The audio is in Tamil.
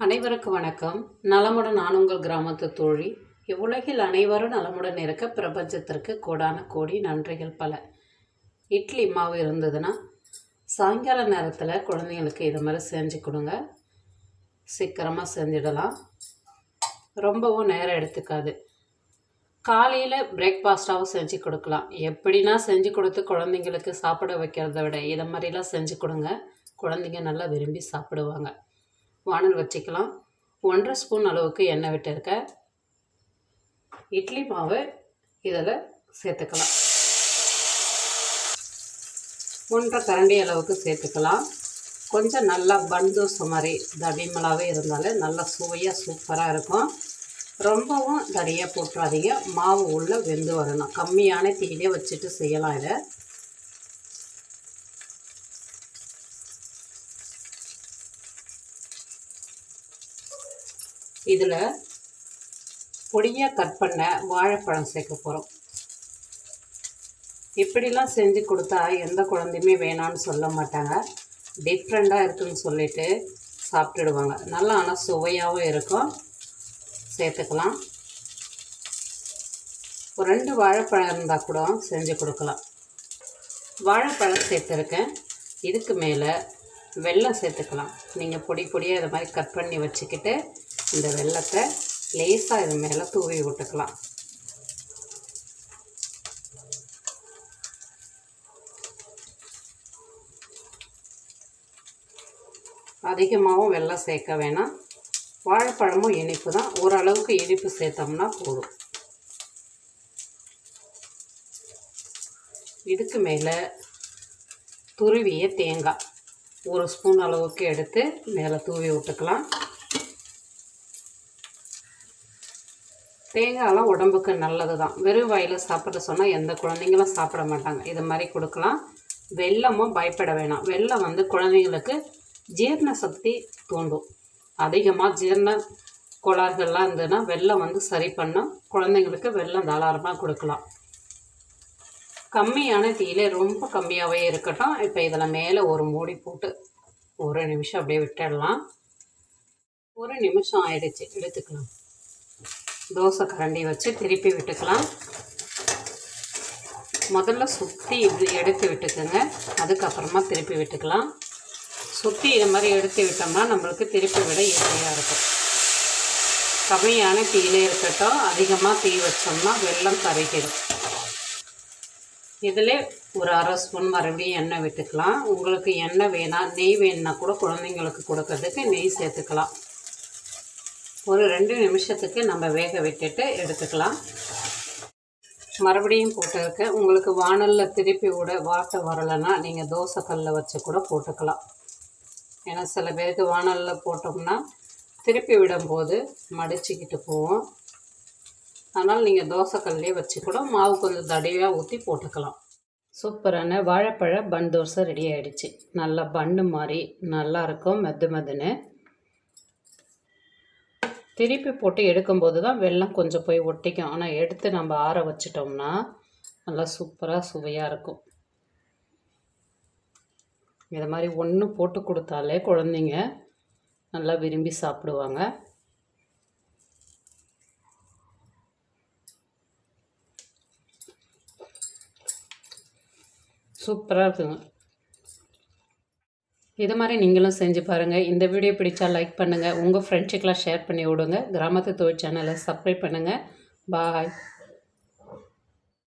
அனைவருக்கும் வணக்கம். நலமுடன் நான் உங்கள் கிராமத்து தோழி. இவ்வுலகில் அனைவரும் நலமுடன் இருக்க பிரபஞ்சத்திற்கு கோடான கோடி நன்றிகள் பல. இட்லி மாவு இருந்ததுன்னா சாயங்கால நேரத்தில் குழந்தைங்களுக்கு இது மாதிரி செஞ்சு கொடுங்க. சீக்கிரமாக செஞ்சிடலாம், ரொம்பவும் நேரம் எடுத்துக்காது. காலையில் பிரேக்ஃபாஸ்ட்டாகவும் செஞ்சு கொடுக்கலாம். எப்படின்னா செஞ்சு கொடுத்து குழந்தைங்களுக்கு சாப்பிட வைக்கிறத விட இதை மாதிரிலாம் செஞ்சு கொடுங்க. குழந்தைங்க நல்லா விரும்பி சாப்பிடுவாங்க. வானல் வச்சுக்கலாம். 1.5 ஸ்பூன் அளவுக்கு எண்ணெய் விட்டுருக்க. இட்லி மாவு இதில் சேர்த்துக்கலாம். 1.5 கரண்டி அளவுக்கு சேர்த்துக்கலாம். கொஞ்சம் நல்லா பன் தோசை மாதிரி தடிமலாகவே இருந்தாலே நல்லா சுவையாக சூப்பராக இருக்கும். ரொம்பவும் தடியாக போட்டுறாதீங்க, மாவு உள்ளே வெந்து வரணும். கம்மியான தீயிலே வச்சுட்டு செய்யலாம். இதை இதில் பொடியாக கட் பண்ண வாழைப்பழம் சேர்க்க போகிறோம். இப்படிலாம் செஞ்சு கொடுத்தா எந்த குழந்தையுமே வேணான்னு சொல்ல மாட்டாங்க. டிஃப்ரெண்ட்டாக இருக்குதுன்னு சொல்லிட்டு சாப்பிட்டுடுவாங்க. நல்லா ஆனால் சுவையாகவும் இருக்கும். சேர்த்துக்கலாம். ஒரு 2 வாழைப்பழம் இருந்தால் கூட செஞ்சு கொடுக்கலாம். வாழைப்பழம் சேர்த்துருக்கேன். இதுக்கு மேலே வெல்லம் சேர்த்துக்கலாம். நீங்கள் பொடியாக இதை மாதிரி கட் பண்ணி வச்சுக்கிட்டு இந்த வெல்லத்தை லேசாக இது மேலே தூவி விட்டுக்கலாம். அதிகமாகவும் வெல்லம் சேர்க்க வேணாம். வாழைப்பழமும் இனிப்பு தான், ஓரளவுக்கு இனிப்பு சேர்த்தோம்னா போதும். இதுக்கு மேலே துருவிய தேங்காய் 1 ஸ்பூன் அளவுக்கு எடுத்து மேலே தூவி விட்டுக்கலாம். தேங்காயெல்லாம் உடம்புக்கு நல்லது தான். வெறும் வாயில் சாப்பிட சொன்னால் எந்த குழந்தைங்களும் சாப்பிட மாட்டாங்க. இது மாதிரி கொடுக்கலாம். வெல்லமும் பயப்பட வேணாம். வெல்லம் குழந்தைங்களுக்கு ஜீரண சக்தி தூண்டும். அதிகமாக ஜீரண கோளாறுகள்லாம் இருந்ததுன்னா வெல்லம் சரி பண்ணும். குழந்தைங்களுக்கு வெல்லம் தாராளமாக கொடுக்கலாம். கம்மியான தீயிலே, ரொம்ப கம்மியாகவே இருக்கட்டும். இப்போ இதில் மேலே ஒரு மூடி போட்டு 1 நிமிஷம் அப்படியே விட்டுடலாம். 1 நிமிஷம் ஆயிடுச்சு, எடுத்துக்கலாம். தோசை கரண்டி வச்சு திருப்பி விட்டுக்கலாம். முதல்ல சுற்றி இப்படி எடுத்து விட்டுக்குங்க, அதுக்கப்புறமா திருப்பி விட்டுக்கலாம். சுற்றி இது மாதிரி எடுத்து விட்டோம்னா நம்மளுக்கு திருப்பி விட ஈஸியாக இருக்கும். கம்மியான தீயிலே இருக்கட்டும். அதிகமாக தீ வச்சோம்னா வெல்லம் கரைக்கிடும். இதில் ஒரு 1/2 ஸ்பூன் மறுபடியும் எண்ணெய் விட்டுக்கலாம். உங்களுக்கு எண்ணெய் வேணாம், நெய் வேணுன்னா கூட குழந்தைங்களுக்கு கொடுக்கறதுக்கு நெய் சேர்த்துக்கலாம். ஒரு 2 நிமிஷத்துக்கு நம்ம வேக விட்டுட்டு எடுத்துக்கலாம். மறுபடியும் போட்டுருக்க. உங்களுக்கு வானலில் திருப்பி விட வாட்டை வரலைன்னா நீங்கள் தோசை கல்லில் வச்சு கூட போட்டுக்கலாம். ஏன்னா சில பேருக்கு வானலில் போட்டோம்னா திருப்பி விடும்போது மடிச்சிக்கிட்டு போவோம். அதனால் நீங்கள் தோசை கல்லே வச்சு கூட மாவு கொஞ்சம் தடியாக ஊற்றி போட்டுக்கலாம். சூப்பரான வாழைப்பழ பன் தோசை ரெடி ஆகிடுச்சு. நல்லா பன்னு மாதிரி நல்லாயிருக்கும், மெதுன்னு. திருப்பி போட்டு எடுக்கும்போது தான் வெல்லம் கொஞ்சம் போய் ஒட்டிக்கும். ஆனால் எடுத்து நம்ம ஆற வச்சிட்டோம்னா நல்லா சூப்பராக சுவையாக இருக்கும். இதை மாதிரி ஒன்று போட்டு கொடுத்தாலே குழந்தைங்க நல்லா விரும்பி சாப்பிடுவாங்க. சூப்பராக இருக்குங்க. இது மாதிரி நீங்களும் செஞ்சு பாருங்கள். இந்த வீடியோ பிடிச்சா லைக் பண்ணுங்கள். உங்கள் ஃப்ரெண்ட்ஸுக்கெலாம் ஷேர் பண்ணி விடுங்க. கிராமத்து தோழி சேனலை சப்ஸ்கிரைப் பண்ணுங்கள். பாய்.